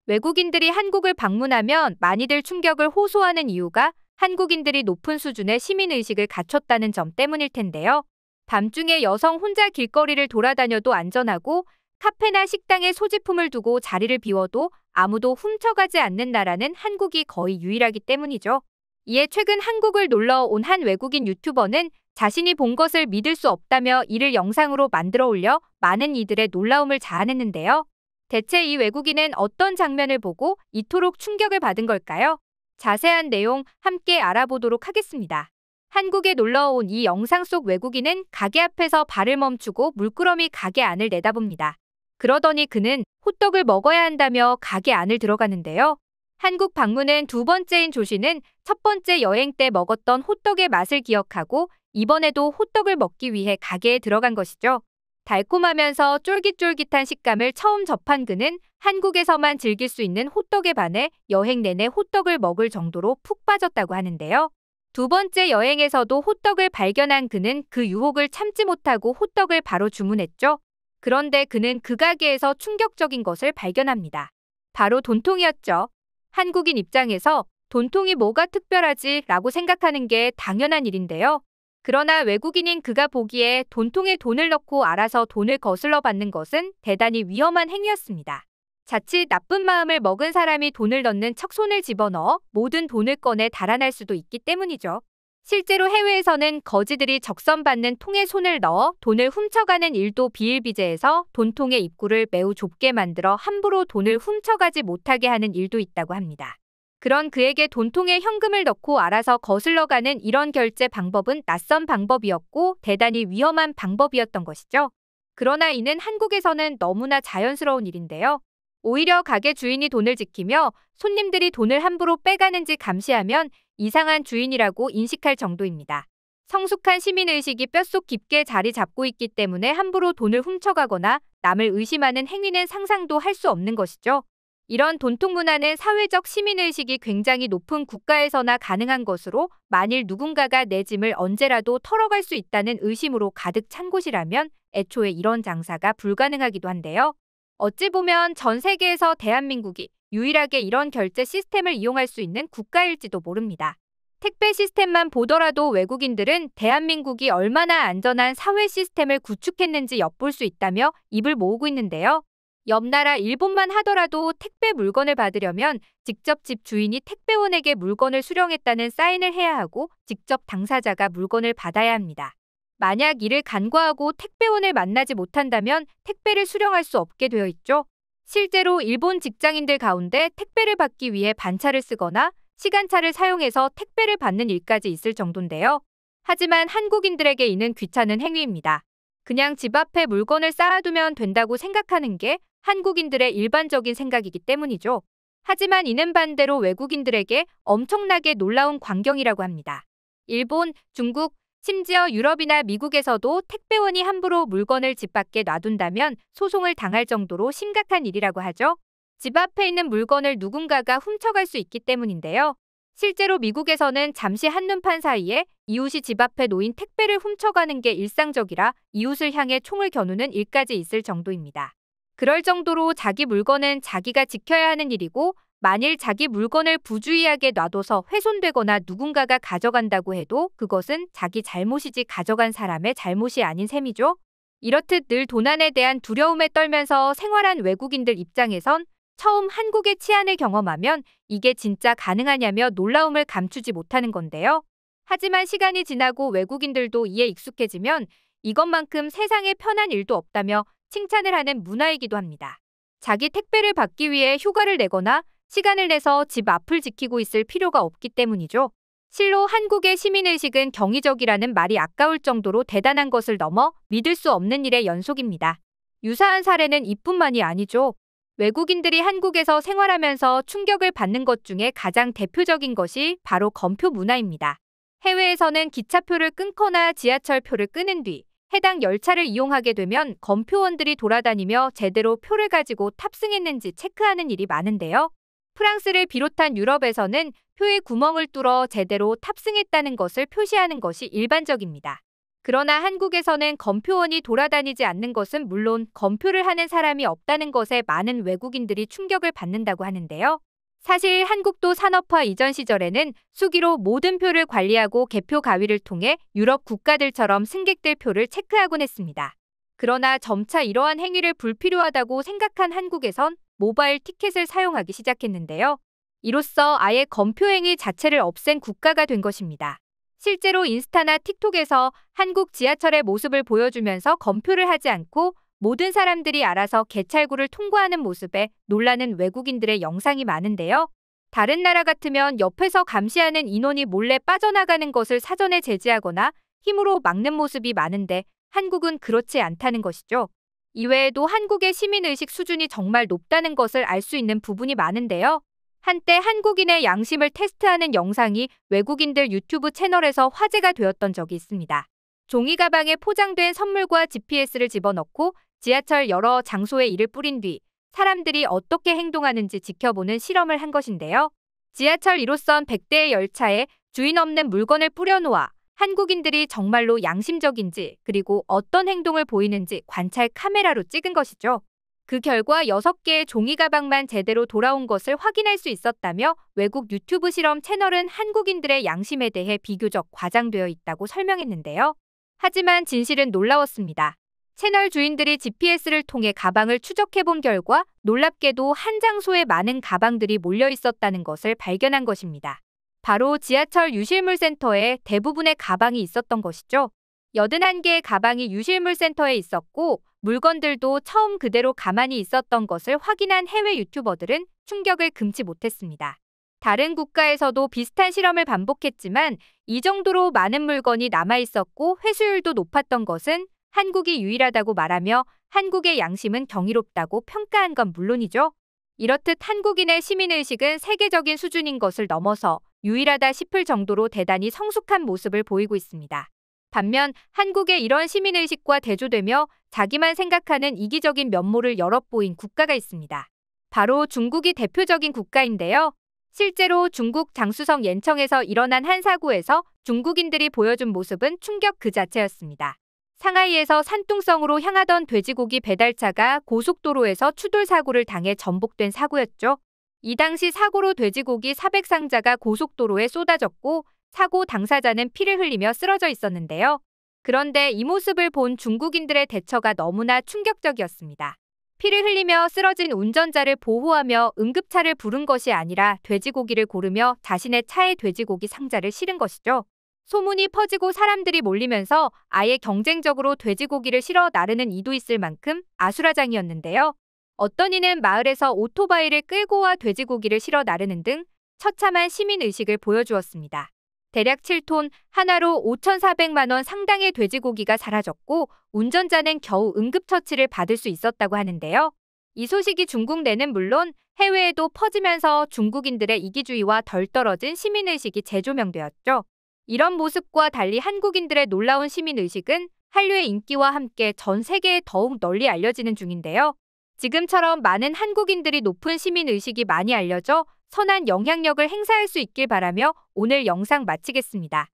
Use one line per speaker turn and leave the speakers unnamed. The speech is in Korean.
외국인들이 한국을 방문하면 많이들 충격을 호소하는 이유가 한국인들이 높은 수준의 시민의식을 갖췄다는 점 때문일 텐데요. 밤중에 여성 혼자 길거리를 돌아다녀도 안전하고 카페나 식당에 소지품을 두고 자리를 비워도 아무도 훔쳐가지 않는 나라는 한국이 거의 유일하기 때문이죠. 이에 최근 한국을 놀러 온 한 외국인 유튜버는 자신이 본 것을 믿을 수 없다며 이를 영상으로 만들어 올려 많은 이들의 놀라움을 자아냈는데요. 대체 이 외국인은 어떤 장면을 보고 이토록 충격을 받은 걸까요? 자세한 내용 함께 알아보도록 하겠습니다. 한국에 놀러 온 이 영상 속 외국인은 가게 앞에서 발을 멈추고 물끄러미 가게 안을 내다봅니다. 그러더니 그는 호떡을 먹어야 한다며 가게 안을 들어가는데요. 한국 방문은 두 번째인 조 씨는 첫 번째 여행 때 먹었던 호떡의 맛을 기억하고 이번에도 호떡을 먹기 위해 가게에 들어간 것이죠. 달콤하면서 쫄깃쫄깃한 식감을 처음 접한 그는 한국에서만 즐길 수 있는 호떡에 반해 여행 내내 호떡을 먹을 정도로 푹 빠졌다고 하는데요. 두 번째 여행에서도 호떡을 발견한 그는 그 유혹을 참지 못하고 호떡을 바로 주문했죠. 그런데 그는 그 가게에서 충격적인 것을 발견합니다. 바로 돈통이었죠. 한국인 입장에서 돈통이 뭐가 특별하지? 라고 생각하는 게 당연한 일인데요. 그러나 외국인인 그가 보기에 돈통에 돈을 넣고 알아서 돈을 거슬러 받는 것은 대단히 위험한 행위였습니다. 자칫 나쁜 마음을 먹은 사람이 돈을 넣는 척 손을 집어넣어 모든 돈을 꺼내 달아날 수도 있기 때문이죠. 실제로 해외에서는 거지들이 적선받는 통에 손을 넣어 돈을 훔쳐가는 일도 비일비재해서 돈통의 입구를 매우 좁게 만들어 함부로 돈을 훔쳐가지 못하게 하는 일도 있다고 합니다. 그런 그에게 돈통에 현금을 넣고 알아서 거슬러가는 이런 결제 방법은 낯선 방법이었고 대단히 위험한 방법이었던 것이죠. 그러나 이는 한국에서는 너무나 자연스러운 일인데요. 오히려 가게 주인이 돈을 지키며 손님들이 돈을 함부로 빼가는지 감시하면 이상한 주인이라고 인식할 정도입니다. 성숙한 시민의식이 뼛속 깊게 자리 잡고 있기 때문에 함부로 돈을 훔쳐가거나 남을 의심하는 행위는 상상도 할 수 없는 것이죠. 이런 돈통 문화는 사회적 시민의식이 굉장히 높은 국가에서나 가능한 것으로 만일 누군가가 내 짐을 언제라도 털어갈 수 있다는 의심으로 가득 찬 곳이라면 애초에 이런 장사가 불가능하기도 한데요. 어찌 보면 전 세계에서 대한민국이 유일하게 이런 결제 시스템을 이용할 수 있는 국가일지도 모릅니다. 택배 시스템만 보더라도 외국인들은 대한민국이 얼마나 안전한 사회 시스템을 구축했는지 엿볼 수 있다며 입을 모으고 있는데요. 옆 나라 일본만 하더라도 택배 물건을 받으려면 직접 집 주인이 택배원에게 물건을 수령했다는 사인을 해야 하고 직접 당사자가 물건을 받아야 합니다. 만약 이를 간과하고 택배원을 만나지 못한다면 택배를 수령할 수 없게 되어 있죠. 실제로 일본 직장인들 가운데 택배를 받기 위해 반차를 쓰거나 시간차를 사용해서 택배를 받는 일까지 있을 정도인데요. 하지만 한국인들에게 이는 귀찮은 행위입니다. 그냥 집 앞에 물건을 쌓아두면 된다고 생각하는 게 한국인들의 일반적인 생각이기 때문이죠. 하지만 이는 반대로 외국인들에게 엄청나게 놀라운 광경이라고 합니다. 일본, 중국, 심지어 유럽이나 미국에서도 택배원이 함부로 물건을 집 밖에 놔둔다면 소송을 당할 정도로 심각한 일이라고 하죠. 집 앞에 있는 물건을 누군가가 훔쳐갈 수 있기 때문인데요. 실제로 미국에서는 잠시 한눈판 사이에 이웃이 집 앞에 놓인 택배를 훔쳐가는 게 일상적이라 이웃을 향해 총을 겨누는 일까지 있을 정도입니다. 그럴 정도로 자기 물건은 자기가 지켜야 하는 일이고 만일 자기 물건을 부주의하게 놔둬서 훼손되거나 누군가가 가져간다고 해도 그것은 자기 잘못이지 가져간 사람의 잘못이 아닌 셈이죠. 이렇듯 늘 도난에 대한 두려움에 떨면서 생활한 외국인들 입장에선 처음 한국의 치안을 경험하면 이게 진짜 가능하냐며 놀라움을 감추지 못하는 건데요. 하지만 시간이 지나고 외국인들도 이에 익숙해지면 이것만큼 세상에 편한 일도 없다며 칭찬을 하는 문화이기도 합니다. 자기 택배를 받기 위해 휴가를 내거나 시간을 내서 집 앞을 지키고 있을 필요가 없기 때문이죠. 실로 한국의 시민의식은 경이적이라는 말이 아까울 정도로 대단한 것을 넘어 믿을 수 없는 일의 연속입니다. 유사한 사례는 이뿐만이 아니죠. 외국인들이 한국에서 생활하면서 충격을 받는 것 중에 가장 대표적인 것이 바로 검표 문화입니다. 해외에서는 기차표를 끊거나 지하철표를 끊은 뒤 해당 열차를 이용하게 되면 검표원들이 돌아다니며 제대로 표를 가지고 탑승했는지 체크하는 일이 많은데요. 프랑스를 비롯한 유럽에서는 표에 구멍을 뚫어 제대로 탑승했다는 것을 표시하는 것이 일반적입니다. 그러나 한국에서는 검표원이 돌아다니지 않는 것은 물론 검표를 하는 사람이 없다는 것에 많은 외국인들이 충격을 받는다고 하는데요. 사실 한국도 산업화 이전 시절에는 수기로 모든 표를 관리하고 개표 가위를 통해 유럽 국가들처럼 승객들 표를 체크하곤 했습니다. 그러나 점차 이러한 행위를 불필요하다고 생각한 한국에선 모바일 티켓을 사용하기 시작했는데요. 이로써 아예 검표 행위 자체를 없앤 국가가 된 것입니다. 실제로 인스타나 틱톡에서 한국 지하철의 모습을 보여주면서 검표를 하지 않고 모든 사람들이 알아서 개찰구를 통과하는 모습에 놀라는 외국인들의 영상이 많은데요. 다른 나라 같으면 옆에서 감시하는 인원이 몰래 빠져나가는 것을 사전에 제지하거나 힘으로 막는 모습이 많은데 한국은 그렇지 않다는 것이죠. 이외에도 한국의 시민의식 수준이 정말 높다는 것을 알 수 있는 부분이 많은데요. 한때 한국인의 양심을 테스트하는 영상이 외국인들 유튜브 채널에서 화제가 되었던 적이 있습니다. 종이 가방에 포장된 선물과 GPS를 집어넣고 지하철 여러 장소에 이를 뿌린 뒤 사람들이 어떻게 행동하는지 지켜보는 실험을 한 것인데요. 지하철 1호선 100대의 열차에 주인 없는 물건을 뿌려놓아 한국인들이 정말로 양심적인지 그리고 어떤 행동을 보이는지 관찰 카메라로 찍은 것이죠. 그 결과 6개의 종이 가방만 제대로 돌아온 것을 확인할 수 있었다며 외국 유튜브 실험 채널은 한국인들의 양심에 대해 비교적 과장되어 있다고 설명했는데요. 하지만 진실은 놀라웠습니다. 채널 주인들이 GPS를 통해 가방을 추적해본 결과 놀랍게도 한 장소에 많은 가방들이 몰려 있었다는 것을 발견한 것입니다. 바로 지하철 유실물센터에 대부분의 가방이 있었던 것이죠. 81개의 가방이 유실물센터에 있었고 물건들도 처음 그대로 가만히 있었던 것을 확인한 해외 유튜버들은 충격을 금치 못했습니다. 다른 국가에서도 비슷한 실험을 반복했지만 이 정도로 많은 물건이 남아있었고 회수율도 높았던 것은 한국이 유일하다고 말하며 한국의 양심은 경이롭다고 평가한 건 물론이죠. 이렇듯 한국인의 시민의식은 세계적인 수준인 것을 넘어서 유일하다 싶을 정도로 대단히 성숙한 모습을 보이고 있습니다. 반면 한국의 이런 시민의식과 대조되며 자기만 생각하는 이기적인 면모를 엿보인 국가가 있습니다. 바로 중국이 대표적인 국가인데요. 실제로 중국 장쑤성 옌청에서 일어난 한 사고에서 중국인들이 보여준 모습은 충격 그 자체였습니다. 상하이에서 산둥성으로 향하던 돼지고기 배달차가 고속도로에서 추돌 사고를 당해 전복된 사고였죠. 이 당시 사고로 돼지고기 400상자가 고속도로에 쏟아졌고 사고 당사자는 피를 흘리며 쓰러져 있었는데요. 그런데 이 모습을 본 중국인들의 대처가 너무나 충격적이었습니다. 피를 흘리며 쓰러진 운전자를 보호하며 응급차를 부른 것이 아니라 돼지고기를 고르며 자신의 차에 돼지고기 상자를 실은 것이죠. 소문이 퍼지고 사람들이 몰리면서 아예 경쟁적으로 돼지고기를 실어 나르는 이도 있을 만큼 아수라장이었는데요. 어떤 이는 마을에서 오토바이를 끌고 와 돼지고기를 실어 나르는 등 처참한 시민의식을 보여주었습니다. 대략 7톤, 하나로 5,400만 원 상당의 돼지고기가 사라졌고 운전자는 겨우 응급처치를 받을 수 있었다고 하는데요. 이 소식이 중국 내는 물론 해외에도 퍼지면서 중국인들의 이기주의와 덜 떨어진 시민의식이 재조명되었죠. 이런 모습과 달리 한국인들의 놀라운 시민의식은 한류의 인기와 함께 전 세계에 더욱 널리 알려지는 중인데요. 지금처럼 많은 한국인들이 높은 시민의식이 많이 알려져 선한 영향력을 행사할 수 있길 바라며 오늘 영상 마치겠습니다.